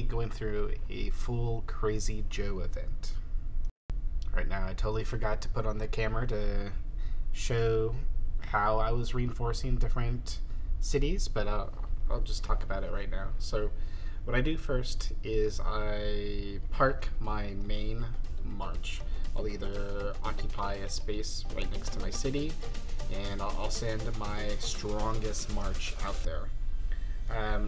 currently going through a full Crazy Joe event. Right now, I totally forgot to put on the camera to show how I was reinforcing different cities, but I'll just talk about it right now. So what I do first is I park my main march. I'll either occupy a space right next to my city, and I'll send my strongest march out there.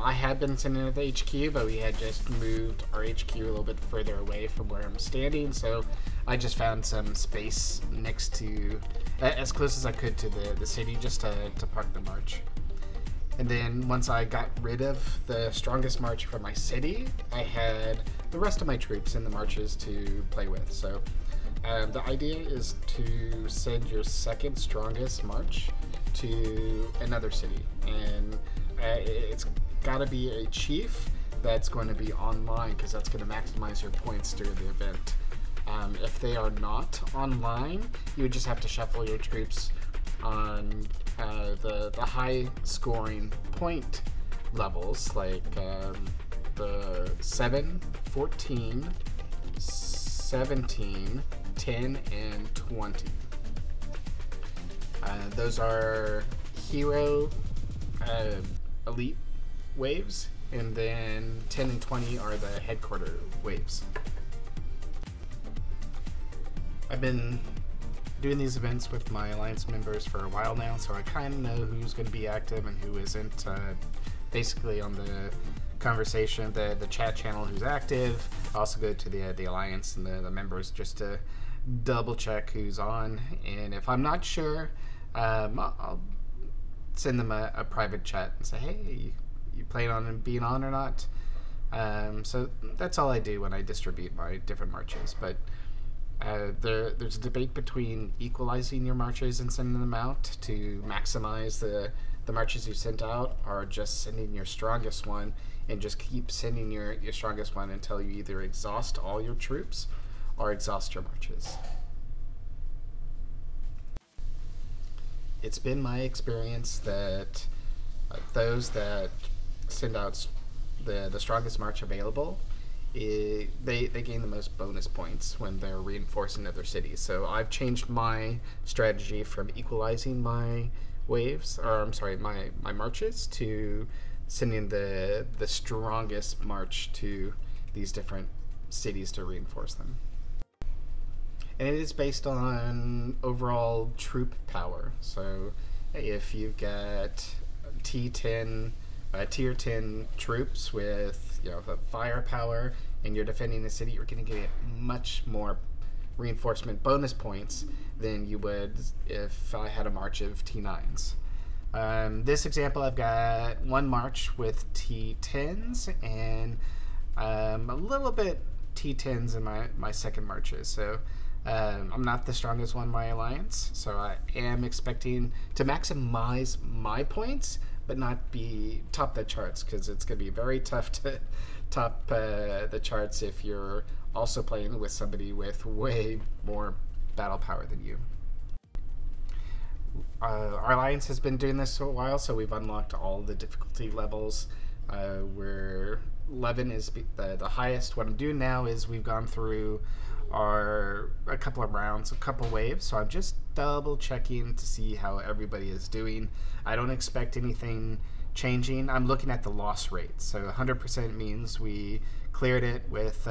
I had been sending it to HQ, but we had just moved our HQ a little bit further away from where I'm standing, so I just found some space next to, as close as I could to the city, just to park the march. And then once I got rid of the strongest march from my city, I had the rest of my troops in the marches to play with. So the idea is to send your second strongest march to another city, and it's got to be a chief that's going to be online, because that's going to maximize your points during the event. If they are not online, you would just have to shuffle your troops on the high scoring point levels, like the 7, 14, 17, 10, and 20. Those are hero elite waves, and then 10 and 20 are the headquarter waves. I've been doing these events with my Alliance members for a while now, so I kind of know who's going to be active and who isn't. Basically on the conversation, the chat channel, who's active. I also go to the Alliance and the members just to double check who's on, and if I'm not sure, I'll send them a private chat and say, hey, you plan on being on or not? So that's all I do when I distribute my different marches. But there's a debate between equalizing your marches and sending them out to maximize the marches you sent out, or just sending your strongest one and just keep sending your strongest one until you either exhaust all your troops or exhaust your marches. It's been my experience that those that send out the strongest march available, they gain the most bonus points when they're reinforcing other cities. So I've changed my strategy from equalizing my waves, or I'm sorry, my marches, to sending the strongest march to these different cities to reinforce them. And it is based on overall troop power. So if you've got T10, tier 10 troops with the firepower, and you're defending the city, you're going to get much more reinforcement bonus points than you would if I had a march of T9s. This example, I've got one march with T10s and a little bit T10s in my second marches. So I'm not the strongest one in my alliance, so I am expecting to maximize my points, but not be top the charts, because it's going to be very tough to top the charts if you're also playing with somebody with way more battle power than you. Our alliance has been doing this for a while, so we've unlocked all the difficulty levels. Where 11 is the highest. What I'm doing now is we've gone through a couple of rounds, a couple waves, so I'm just double checking to see how everybody is doing. I don't expect anything changing. I'm looking at the loss rate, so 100% means we cleared it with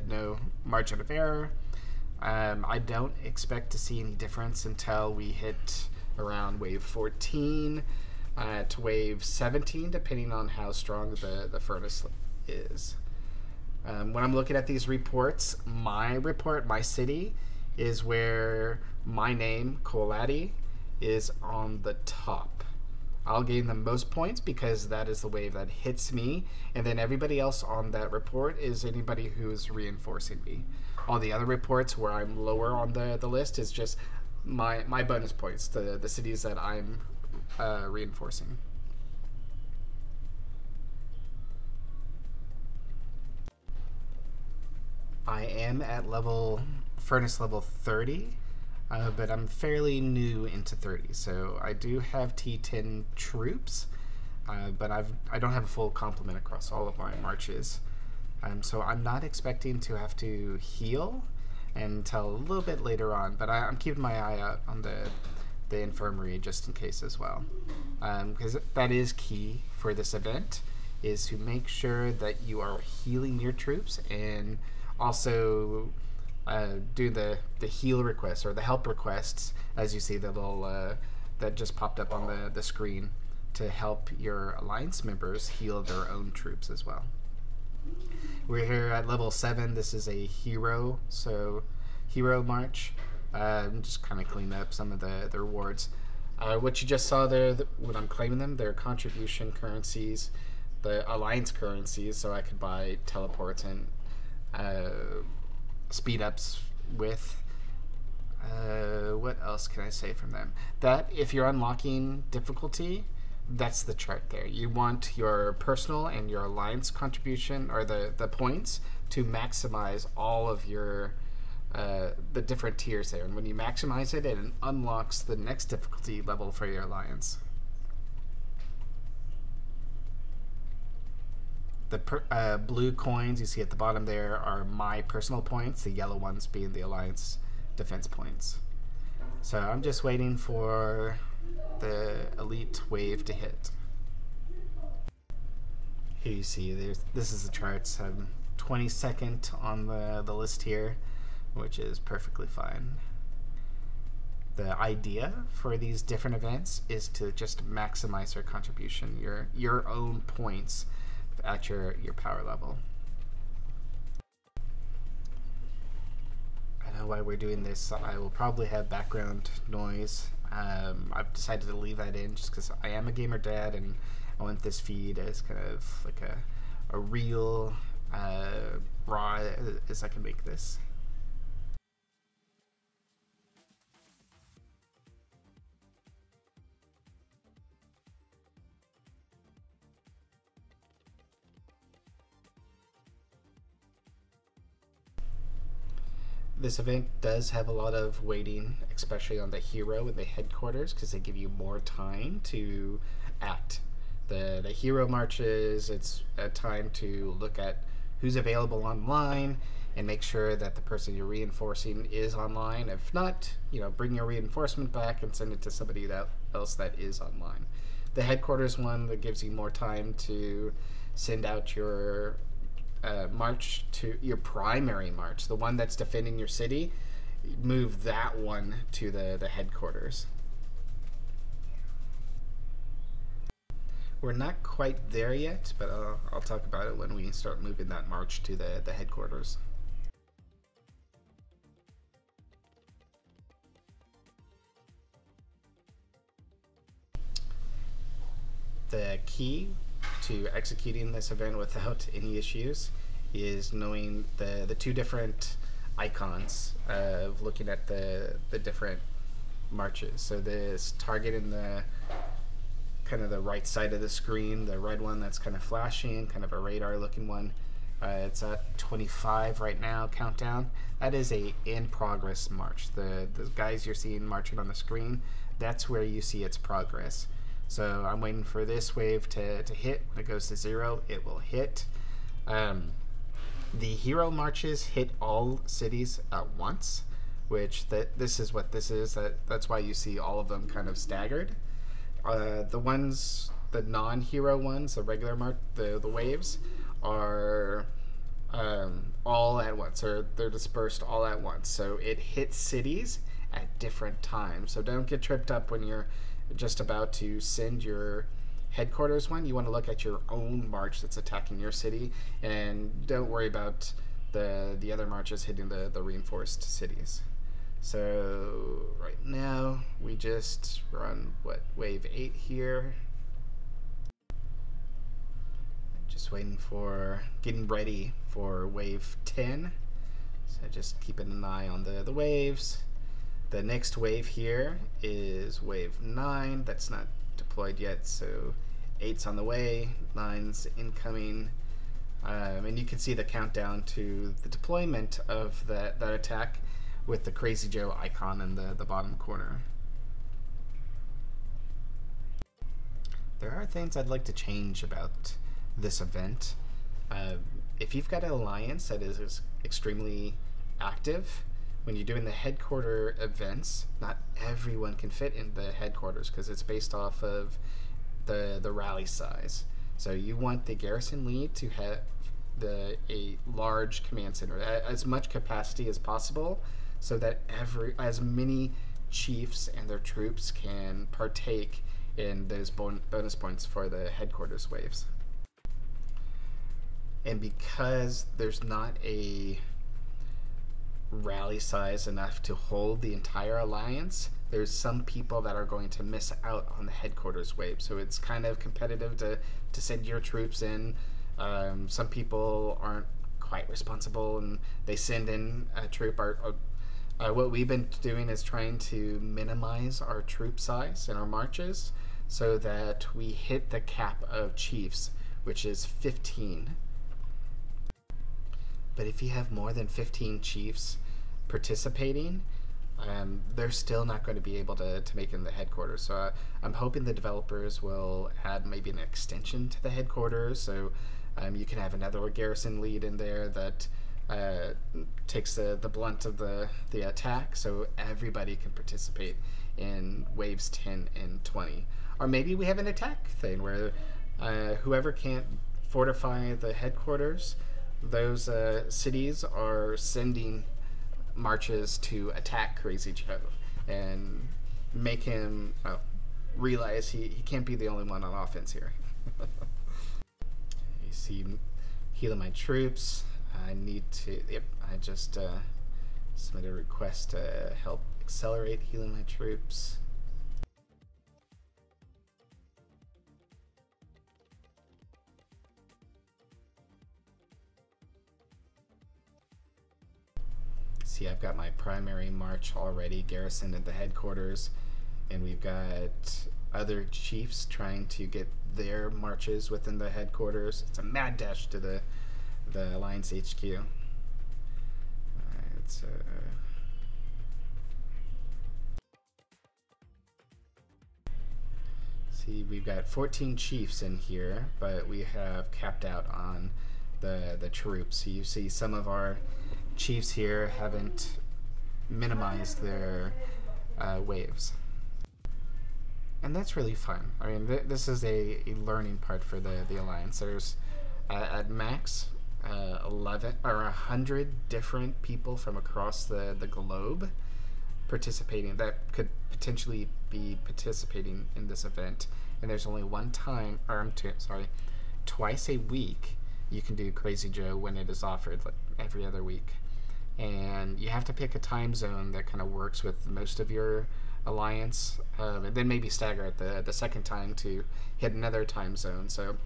no margin of error. I don't expect to see any difference until we hit around wave 14 to wave 17, depending on how strong the furnace is. When I'm looking at these reports, my city, is where my name, Colati, is on the top. I'll gain the most points because that is the wave that hits me, and then everybody else on that report is anybody who's reinforcing me. All the other reports where I'm lower on the list is just my bonus points, the cities that I'm reinforcing. I am at furnace level 30, but I'm fairly new into 30, so I do have T10 troops, but I don't have a full complement across all of my marches. So I'm not expecting to have to heal until a little bit later on, but I'm keeping my eye out on the infirmary just in case as well, because that is key for this event, is to make sure that you are healing your troops and also do the heal requests or the help requests, as you see the little that just popped up on the screen, to help your alliance members heal their own troops as well. We're here at level 7. This is a hero, so hero march. Just kind of clean up some of the rewards. What you just saw there, when I'm claiming them, they're contribution currencies, the alliance currencies, so I could buy teleports and speed ups with. What else can I say from them? That if you're unlocking difficulty, that's the chart there. You want your personal and your alliance contribution, or the points, to maximize all of your the different tiers there. And when you maximize it, it unlocks the next difficulty level for your alliance. The blue coins you see at the bottom there are my personal points, the yellow ones being the alliance defense points. So I'm just waiting for the elite wave to hit. Here you see this is the charts. I'm 22nd on the list here, which is perfectly fine. The idea for these different events is to just maximize your contribution, your own points at your power level. I know why we're doing this. I will probably have background noise. I've decided to leave that in just because I am a gamer dad, and I want this feed as kind of like a real raw as I can make this. This event does have a lot of waiting, especially on the hero and the headquarters, because they give you more time to act. The hero marches, it's a time to look at who's available online and make sure that the person you're reinforcing is online. If not, bring your reinforcement back and send it to somebody else that is online. The headquarters one, that gives you more time to send out your march to your primary march, the one that's defending your city. Move that one to the headquarters. We're not quite there yet, but I'll talk about it when we start moving that march to the headquarters. The key to executing this event without any issues is knowing the two different icons of looking at the different marches. So this target in the kind of the right side of the screen, the red one that's kind of flashing, kind of a radar looking one, it's at 25 right now, countdown. That is a in progress march. The guys you're seeing marching on the screen, that's where you see its progress. So I'm waiting for this wave to hit. When it goes to 0, it will hit. The hero marches hit all cities at once, which this is what this is. That's why you see all of them kind of staggered. The non-hero ones, the regular the waves, are all at once, or they're dispersed all at once. So it hits cities at different times. So don't get tripped up when you're just about to send your headquarters one. You want to look at your own march that's attacking your city, and don't worry about the other marches hitting the reinforced cities. So right now we just run wave 8 here. Just waiting for getting ready for wave 10. So just keeping an eye on the waves. The next wave here is wave 9. That's not deployed yet, so 8's on the way, 9's incoming. And you can see the countdown to the deployment of that attack with the Crazy Joe icon in the bottom corner. There are things I'd like to change about this event. if you've got an alliance that is extremely active, when you're doing the headquarter events, not everyone can fit in the headquarters because it's based off of the rally size. So you want the garrison lead to have a large command center, as much capacity as possible, so that as many chiefs and their troops can partake in those bonus points for the headquarters waves. And because there's not a rally size enough to hold the entire alliance, there's some people that are going to miss out on the headquarters wave. So it's kind of competitive to send your troops in. Some people aren't quite responsible and they send in a troop. What we've been doing is trying to minimize our troop size in our marches so that we hit the cap of chiefs, which is 15. But if you have more than 15 chiefs participating, they're still not going to be able to make it in the headquarters. So I'm hoping the developers will add maybe an extension to the headquarters, so you can have another garrison lead in there that takes the blunt of the attack, so everybody can participate in waves 10 and 20. Or maybe we have an attack thing where whoever can't fortify the headquarters, those cities are sending marches to attack Crazy Joe and make him realize he can't be the only one on offense here. You see, healing my troops. I need to. Yep, I just submitted a request to help accelerate healing my troops. See, I've got my primary march already garrisoned at the headquarters, and we've got other chiefs trying to get their marches within the headquarters. It's a mad dash to the Alliance HQ. Alright, see, we've got 14 chiefs in here, but we have capped out on the troops. So you see some of our chiefs here haven't minimized their waves. And that's really fun. I mean, this is a learning part for the Alliance. There's, at max, 11 or 100 different people from across the globe participating, that could potentially be participating in this event. And there's only twice a week you can do Crazy Joe when it is offered, like every other week. And you have to pick a time zone that kind of works with most of your alliance, and then maybe stagger it the second time to hit another time zone, so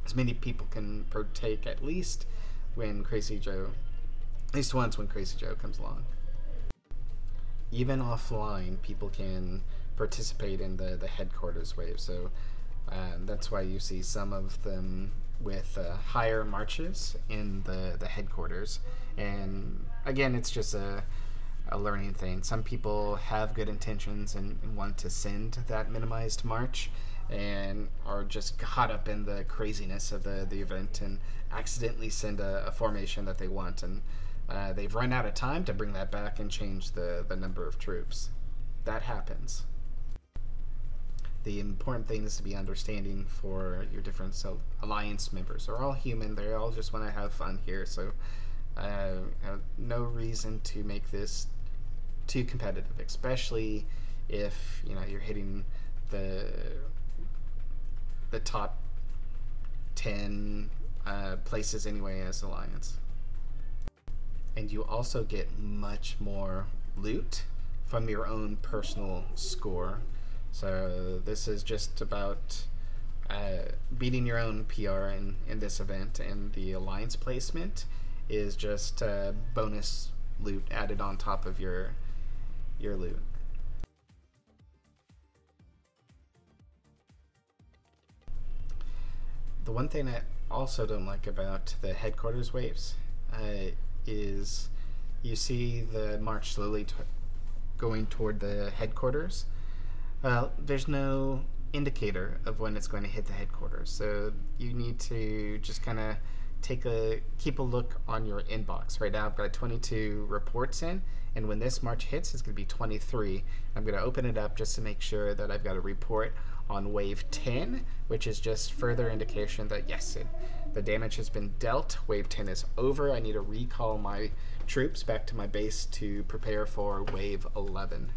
as many people can partake at least when Crazy Joe, at least once when Crazy Joe comes along. Even offline, people can participate in the headquarters wave, so that's why you see some of them with higher marches in the headquarters. And again, it's just a learning thing. Some people have good intentions and want to send that minimized march and are just caught up in the craziness of the event and accidentally send a formation that they want, and they've run out of time to bring that back and change the number of troops. That happens. The important thing is to be understanding for your different alliance members. They're all human. They all just want to have fun here, so no reason to make this too competitive, especially if you're hitting the top 10 places anyway as alliance. And you also get much more loot from your own personal score. So this is just about beating your own PR in this event, and the alliance placement is just bonus loot added on top of your loot. The one thing I also don't like about the headquarters waves is you see the march slowly going toward the headquarters. Well, there's no indicator of when it's going to hit the headquarters, so you need to just kind of keep a look on your inbox. Right now I've got 22 reports in, and when this March hits, it's going to be 23. I'm going to open it up just to make sure that I've got a report on wave 10, which is just further indication that yes, the damage has been dealt. Wave 10 is over. I need to recall my troops back to my base to prepare for wave 11.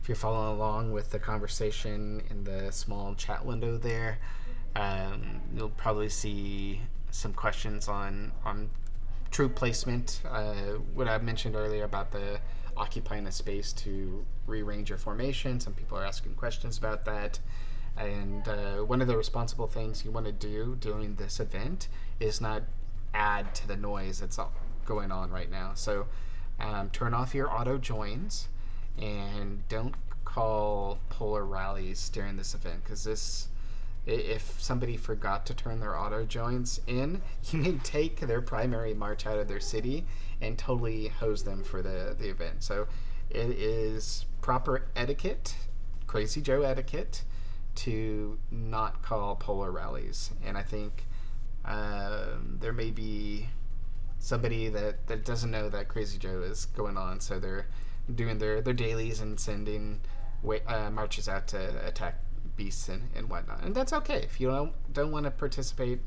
If you're following along with the conversation in the small chat window there, you'll probably see some questions on troop placement. What I mentioned earlier about the occupying a space to rearrange your formation. Some people are asking questions about that. And one of the responsible things you want to do during this event is not add to the noise that's going on right now. So turn off your auto joins and don't call polar rallies during this event, because if somebody forgot to turn their auto joins in, you may take their primary march out of their city and totally hose them for the event. So it is proper etiquette, Crazy Joe etiquette, to not call polar rallies. And I think there may be somebody that doesn't know that Crazy Joe is going on, so they're doing their dailies and sending marches out to attack beasts and whatnot. And that's okay. If you don't want to participate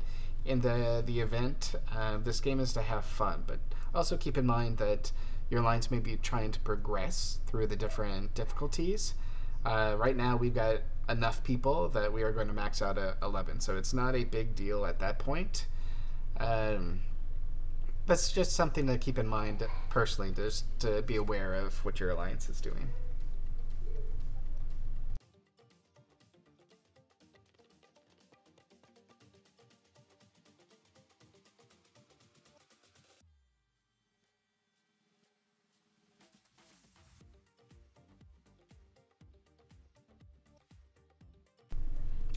in the event, this game is to have fun, but also keep in mind that your lines may be trying to progress through the different difficulties. Right now we've got enough people that we are going to max out at 11, so it's not a big deal at that point. But it's just something to keep in mind personally, just to be aware of what your alliance is doing.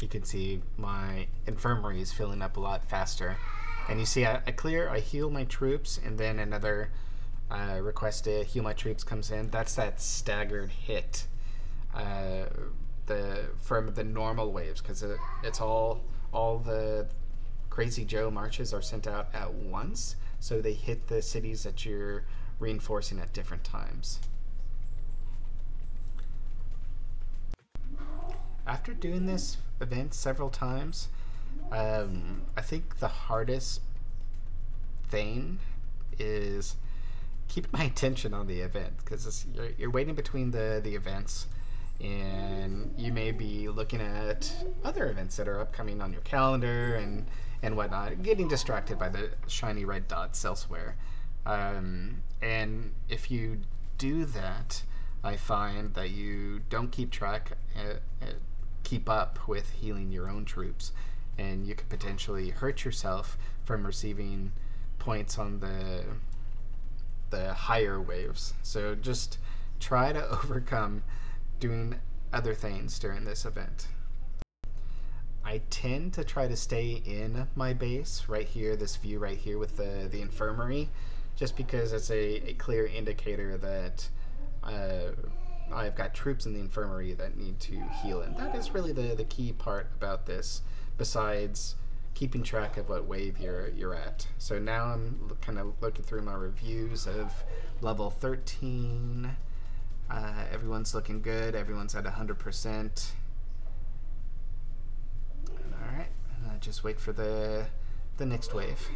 You can see my infirmary is filling up a lot faster. And you see I heal my troops, and then another request to heal my troops comes in. That's that staggered hit from the normal waves, because it's all the Crazy Joe marches are sent out at once, so they hit the cities that you're reinforcing at different times. After doing this event several times, I think the hardest thing is keeping my attention on the event, because you're waiting between the events, and you may be looking at other events that are upcoming on your calendar and whatnot, getting distracted by the shiny red dots elsewhere. And if you do that, I find that you don't keep up with healing your own troops, and you could potentially hurt yourself from receiving points on the higher waves. So just try to overcome doing other things during this event. I tend to try to stay in my base right here, this view right here with the infirmary, just because it's a clear indicator that I've got troops in the infirmary that need to heal, and that is really the key part about this, besides keeping track of what wave you're at. So now I'm kind of looking through my reviews of level 13. Everyone's looking good. Everyone's at 100%. All right, just wait for the next wave.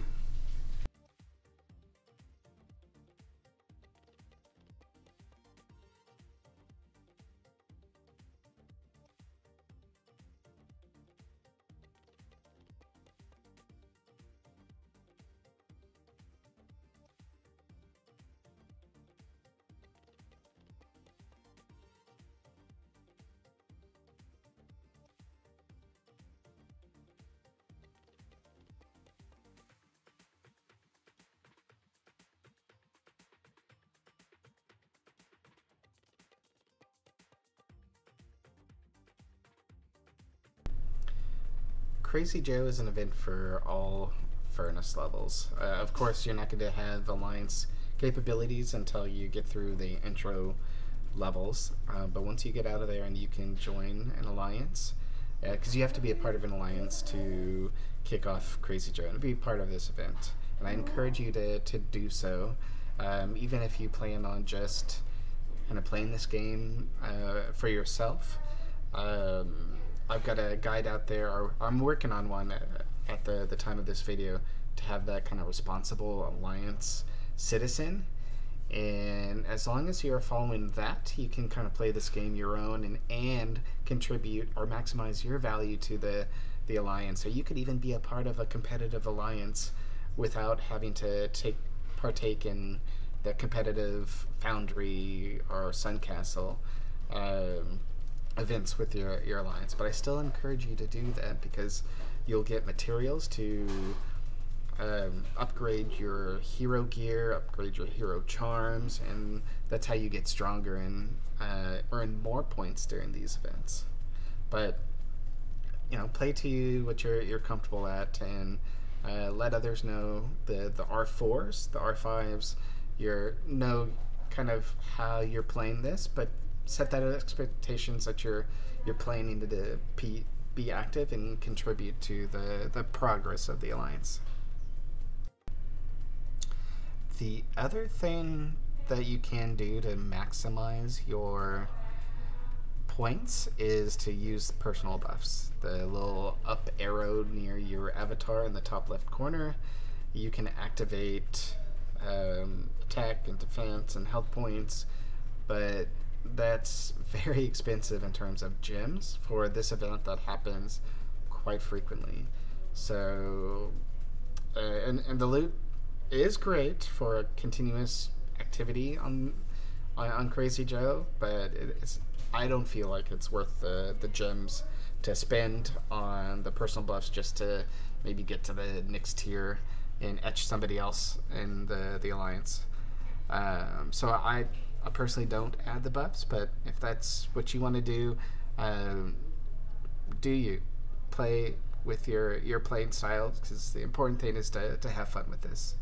Crazy Joe is an event for all furnace levels. Of course, you're not going to have alliance capabilities until you get through the intro levels, but once you get out of there and you can join an alliance, because you have to be a part of an alliance to kick off Crazy Joe and be part of this event. And I encourage you to do so, even if you plan on just kind of playing this game for yourself. I've got a guide out there, or I'm working on one at the time of this video, to have that kind of responsible alliance citizen. And as long as you're following that, you can kind of play this game your own and contribute or maximize your value to the alliance. So you could even be a part of a competitive alliance without having to partake in the competitive Foundry or Sun Castle events with your alliance. But I still encourage you to do that, because you'll get materials to upgrade your hero gear, upgrade your hero charms, and that's how you get stronger and earn more points during these events. But play to what you're comfortable at, and let others know the R4s, the R5s. Know kind of how you're playing this, but set that expectations that you're planning to be active and contribute to the progress of the alliance. The other thing that you can do to maximize your points is to use personal buffs. The little up arrow near your avatar in the top left corner, you can activate attack and defense and health points, but that's very expensive in terms of gems for this event that happens quite frequently. So and the loot is great for a continuous activity on Crazy Joe, but I don't feel like it's worth the gems to spend on the personal buffs just to maybe get to the next tier and etch somebody else in the alliance. So I personally don't add the buffs, but if that's what you want to do, you play with your playing style, because the important thing is to have fun with this.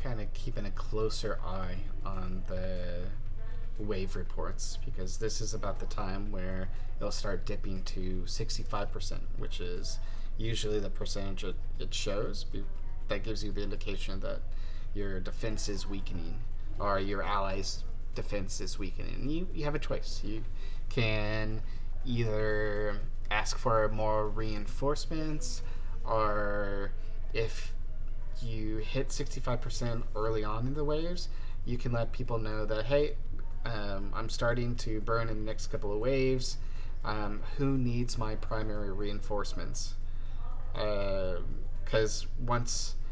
Kind of keeping a closer eye on the wave reports, because this is about the time where it'll start dipping to 65%, which is usually the percentage it shows. That gives you the indication that your defense is weakening, or your allies' defense is weakening. You have a choice. You can either ask for more reinforcements, or if you hit 65% early on in the waves, you can let people know that, hey, I'm starting to burn in the next couple of waves. Who needs my primary reinforcements? Because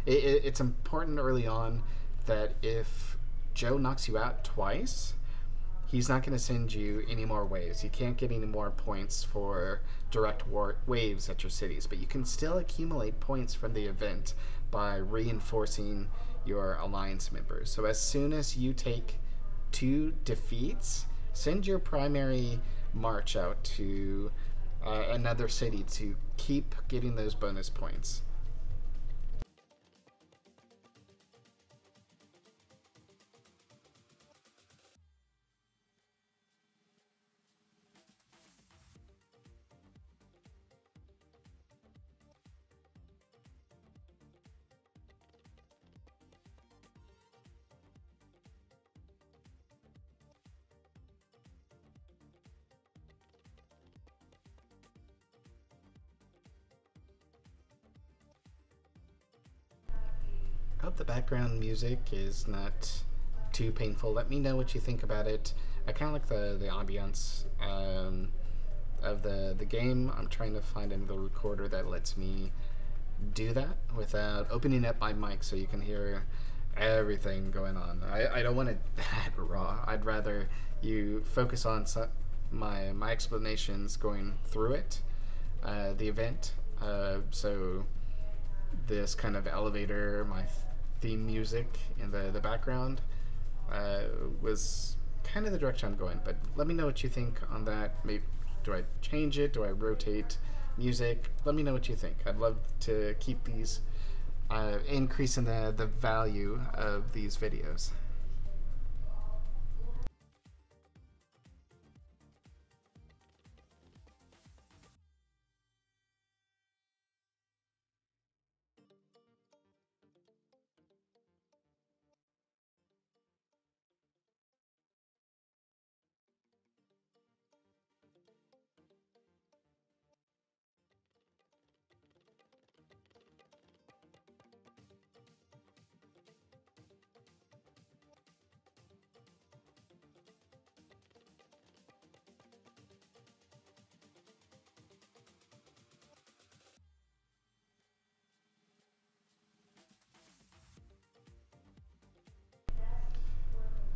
it's important early on that if Joe knocks you out twice, he's not going to send you any more waves. You can't get any more points for direct waves at your cities, but you can still accumulate points from the event by reinforcing your alliance members. So as soon as you take 2 defeats, send your primary march out to another city to keep getting those bonus points. Hope the background music is not too painful. Let me know what you think about it. I kind of like the ambiance of the game. I'm trying to find another recorder that lets me do that without opening up my mic so you can hear everything going on. I don't want it that raw. I'd rather you focus on my explanations going through it, the event. So this kind of elevator, my theme music in the background was kind of the direction I'm going. But let me know what you think on that. Maybe, do I change it? Do I rotate music? Let me know what you think. I'd love to keep these increasing the value of these videos.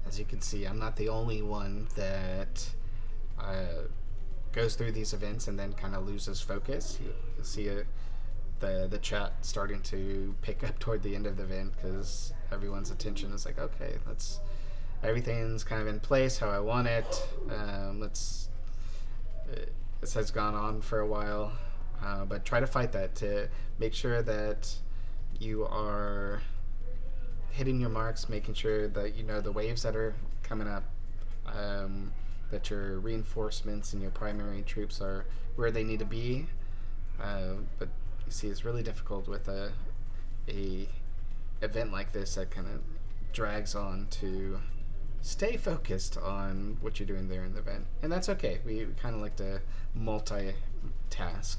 As you can see, I'm not the only one that goes through these events and then kind of loses focus. You'll see the chat starting to pick up toward the end of the event because everyone's attention is like, okay, everything's kind of in place how I want it. This has gone on for a while, but try to fight that to make sure that you are hitting your marks, making sure that you know the waves that are coming up, that your reinforcements and your primary troops are where they need to be. But you see, it's really difficult with a event like this that kind of drags on to stay focused on what you're doing there in the event. And that's okay. We kind of like to multitask,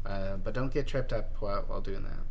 but don't get tripped up while doing that.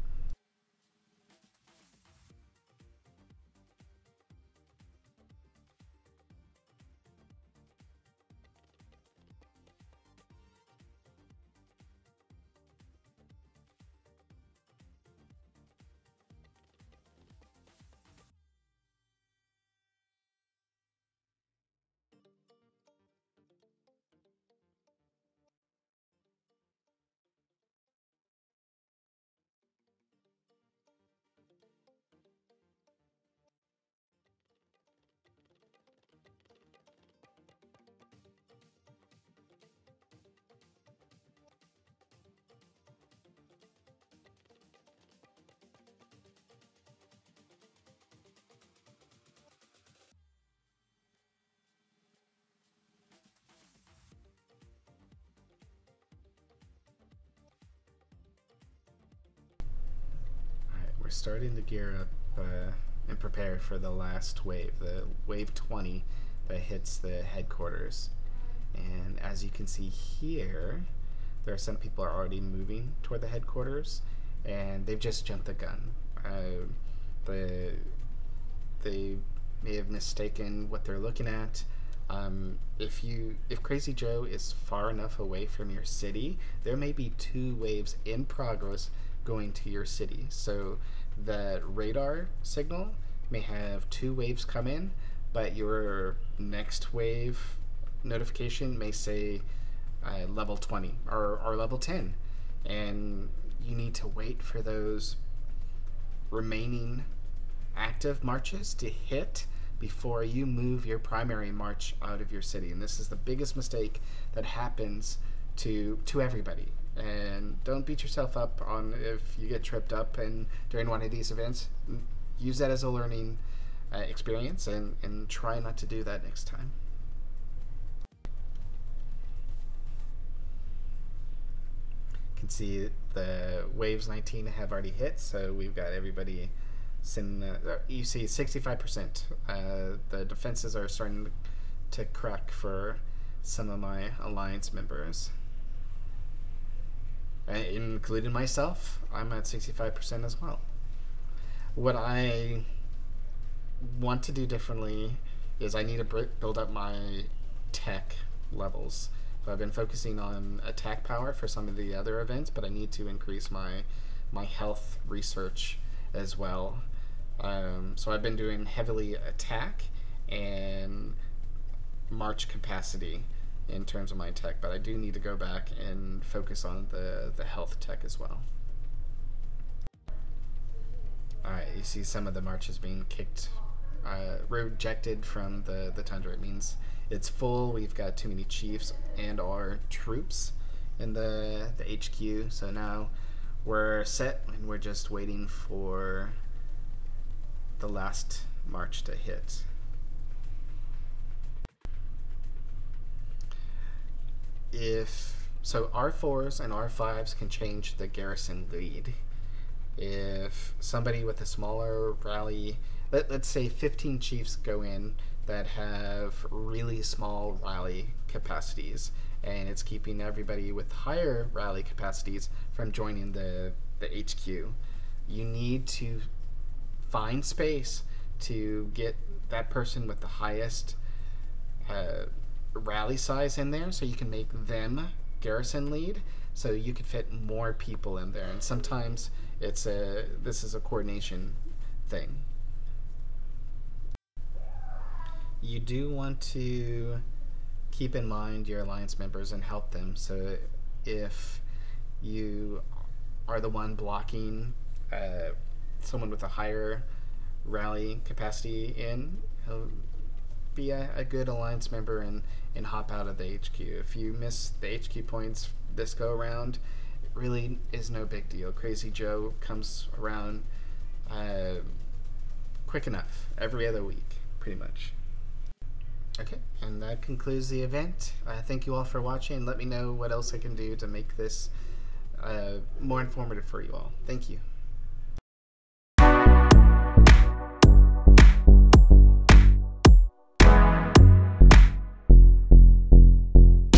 We're starting to gear up and prepare for the last wave, the wave 20 that hits the headquarters. And as you can see here, there are some people are already moving toward the headquarters, and they've just jumped the gun. They may have mistaken what they're looking at. If Crazy Joe is far enough away from your city, there may be 2 waves in progress going to your city. So that radar signal may have 2 waves come in, but your next wave notification may say level 20 or level 10, and you need to wait for those remaining active marches to hit before you move your primary march out of your city. And this is the biggest mistake that happens to everybody. And don't beat yourself up on if you get tripped up and during one of these events. Use that as a learning experience, and try not to do that next time. You can see the waves 19 have already hit, so we've got everybody sending. You see 65%. The defenses are starting to crack for some of my alliance members. Including myself, I'm at 65% as well. what I want to do differently is I need to build up my tech levels. So I've been focusing on attack power for some of the other events, but I need to increase my health research as well. So I've been doing heavily attack and march capacity in terms of my tech, but I do need to go back and focus on the health tech as well. Alright, you see some of the marches being kicked, rejected from the tundra. It means it's full. We've got too many chiefs and our troops in the HQ. So now we're set and we're just waiting for the last march to hit. So R4s and R5s can change the garrison lead. If somebody with a smaller rally, let's say 15 chiefs go in that have really small rally capacities, and it's keeping everybody with higher rally capacities from joining the HQ. You need to find space to get that person with the highest rally size in there, so you can make them garrison lead, so you can fit more people in there. And sometimes this is a coordination thing. You do want to keep in mind your alliance members and help them. So if you are the one blocking someone with a higher rally capacity in, he'll be a good alliance member and hop out of the HQ. If you miss the HQ points this go around, it really is no big deal. Crazy Joe comes around quick enough every other week, pretty much. Okay, and that concludes the event. Thank you all for watching. Let me know what else I can do to make this more informative for you all. Thank you.